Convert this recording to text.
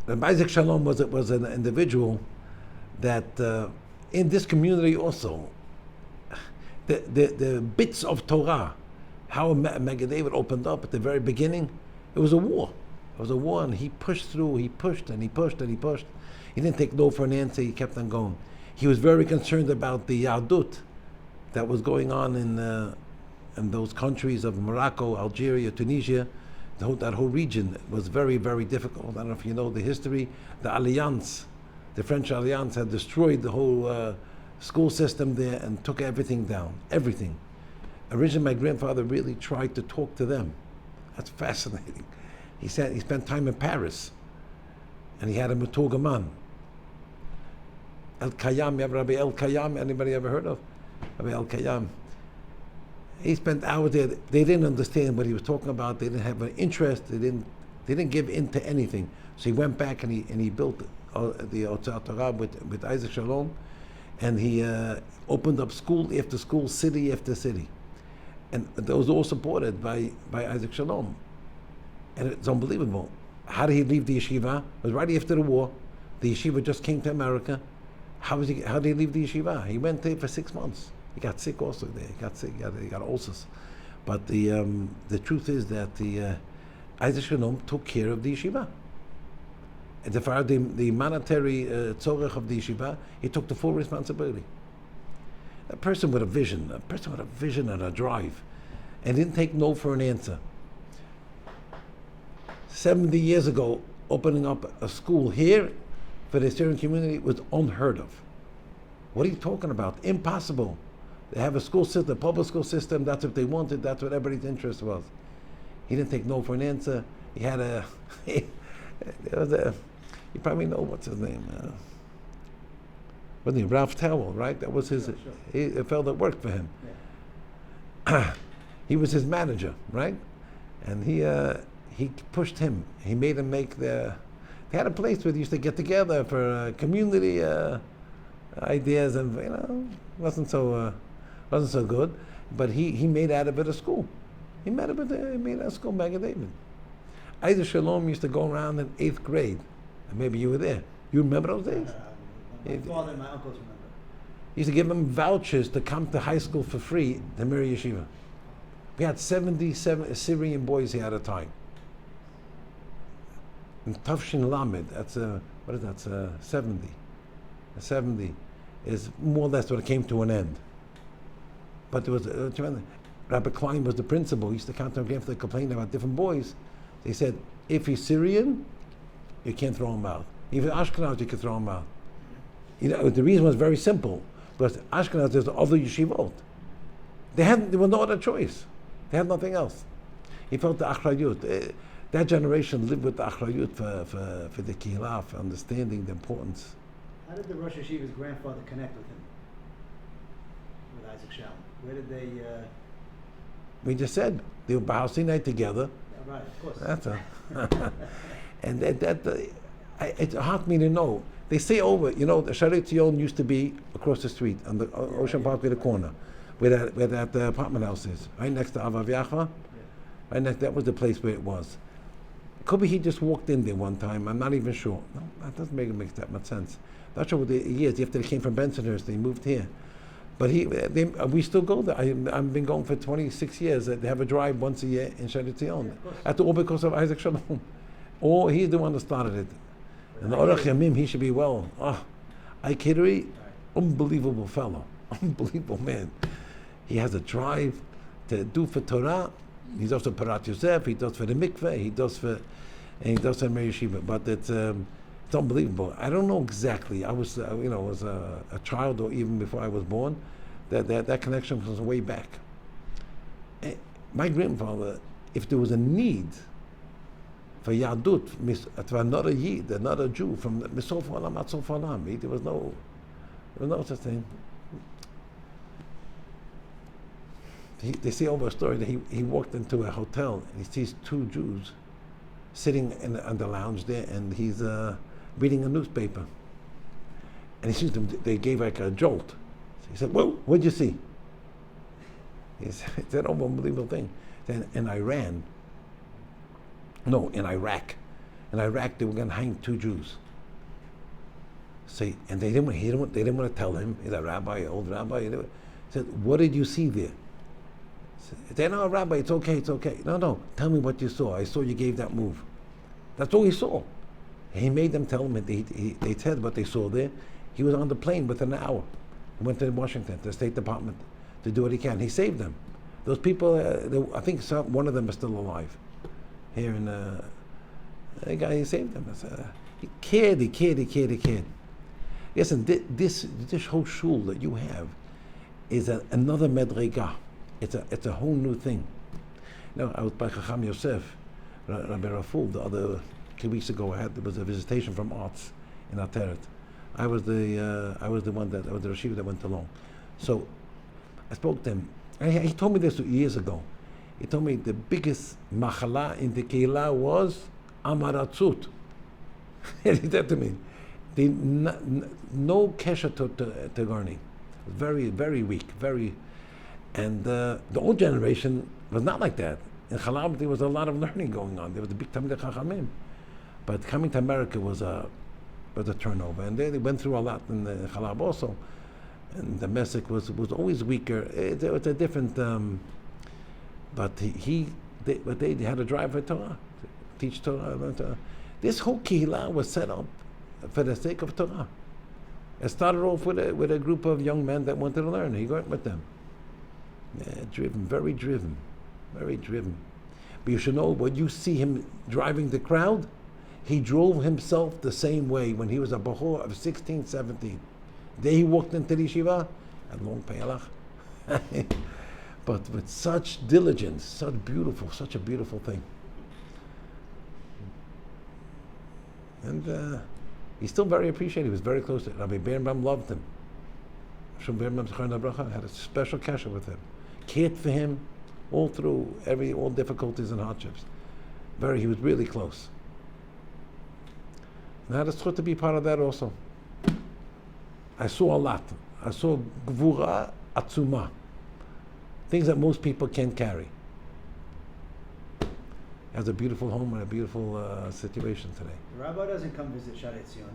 Rabbi Isaac Shalom was an individual that in this community also, the bits of Torah, how Maggid David opened up at the very beginning, it was a war. It was a war, and he pushed through. He pushed and he pushed and he pushed. He didn't take no for an answer. He kept on going. He was very concerned about the Yahudut that was going on in those countries of Morocco, Algeria, Tunisia. That whole region was very, very difficult. I don't know if you know the history. The Alliance, the French Alliance, had destroyed the whole school system there and took everything down. Everything. Originally, my grandfather really tried to talk to them. That's fascinating. He said he spent time in Paris, and he had a Maturgaman. El Kayam, you have Rabbi El Kayam? Anybody ever heard of Rabbi El Kayam? He spent hours there. They didn't understand what he was talking about. They didn't have an interest. They didn't give in to anything. So he went back and he built the Otzat Torah with Isaac Shalom, and he opened up school after school, city after city, and those all supported by Isaac Shalom. And it's unbelievable. How did he leave the yeshiva? It was right after the war. The yeshiva just came to America. How did he leave the yeshiva? He went there for 6 months. He got sick also there. He got sick. He got ulcers. But the truth is that the Isaac Shalom took care of the yeshiva. And the monetary tzorech of the yeshiva, he took the full responsibility. A person with a vision and a drive, and didn't take no for an answer. 70 years ago, opening up a school here for the Syrian community was unheard of. What are you talking about? Impossible. They have a school system, a public school system. That's what they wanted. That's what everybody's interest was. He didn't take no for an answer. He had you probably know what's his name. Wasn't he Ralph Towell, right? That was his. He felt it worked for him. Yeah. He was his manager, right? And he pushed him. He made him make they had a place where they used to get together for community ideas, and wasn't so good. But he made out of it a school. He made out of a school, Maggid David. Isaac Shalom used to go around in 8th grade. And maybe you were there. You remember those days? My father and my uncles remember. He used to give them vouchers to come to high school for free, the Mir Yeshiva. We had 77 Syrian boys here at a time. And Tafshin Lamed, that's 70. 70 is more or less when it came to an end. But there was Rabbi Klein was the principal. He used to count them after they complained about different boys. They said, if he's Syrian, you can't throw him out. Even Ashkenaz, you can throw him out. The reason was very simple. Because Ashkenaz, there's other yeshivot. There was no other choice. They had nothing else. He felt the achrayut. That generation lived with the achrayut for the kihlah, for understanding the importance. How did the Rosh Yeshiva's grandfather connect with him? With Isaac Shalom? Where did they... We just said, they were Bahal Sinai together. Yeah, right, of course. That's and it's hard for me to know. They say over, the Sharet Zion used to be across the street on the Ocean Park with the corner, where that apartment house is, right next to Avav Yacha. Right next, that was the place where it was. Could be he just walked in there one time. I'm not even sure. No, that doesn't make that much sense. Not sure what the years after they came from Bensonhurst, they moved here. But we still go there. I've been going for 26 years. They have a drive once a year in Sharet Zion. That's all because of Isaac Shalom. Or he's the one that started it. And the Orach Yamim, he should be well. Aikidri, unbelievable fellow. Unbelievable man. He has a drive to do for Torah. He does for Parat Yosef, he does for the mikveh, he does for Mir Yeshiva. But it's unbelievable. I don't know exactly. I was, was a child, or even before I was born. That connection was way back. My grandfather, if there was a need for Yadut, for another Yid, another Jew, from Misof Olam at Sof Olam, there was no such thing. They say over a story that he walked into a hotel and he sees two Jews sitting on the lounge there, and he's reading a newspaper. And he sees them, they gave like a jolt. So he said, "Well, what'd you see?" He said, "Oh, unbelievable thing." Then in Iraq, in Iraq they were going to hang 2 Jews. And they didn't want to tell him. He's a rabbi, old rabbi. He said, "What did you see there?" He said, "No, Rabbi, it's okay, it's okay." No, tell me what you saw. I saw you gave that move. That's all he saw. He made them tell him. They said what they saw there. He was on the plane within an hour. He went to Washington, to the State Department, to do what he can. He saved them. Those people, I think one of them is still alive. Here in the guy, he saved them. He cared. Listen, this whole shul that you have is another medrega. It's a whole new thing. I was by Chacham Yosef, Rabbi Raful, the other 2 weeks ago. There was a visitation from Arts in Ateret. I was the Rashiv that went along. So I spoke to him. He told me this years ago. He told me the biggest machala in the Keilah was amaratzut. He said to me, no kesher to learning. Very, very weak. And the old generation was not like that. In Chalab, there was a lot of learning going on. There was a big Talmidei Chachamim. But coming to America was a turnover. And they went through a lot in the Chalab also. And the Messick was always weaker. It was a different... but they had a drive for Torah, to teach Torah, learn Torah. This whole Kehillah was set up for the sake of Torah. It started off with a group of young men that wanted to learn. He went with them. Very driven. But you should know, when you see him driving the crowd, he drove himself the same way when he was a Bahor of 16, 17. There he walked into the yeshiva, and long payalach. But with such diligence, such a beautiful thing. And he's still very appreciated. He was very close to it. Rabbi Birnbaum loved him. Shum Birnbaum Zechariah Bracha had a special kasher with him. Cared for him all through all difficulties and hardships. He was really close. And I had a zchut to be part of that also. I saw a lot. I saw gvura atzuma. Things that most people can't carry. He has a beautiful home and a beautiful situation today. The rabbi doesn't come visit Sharet Zion.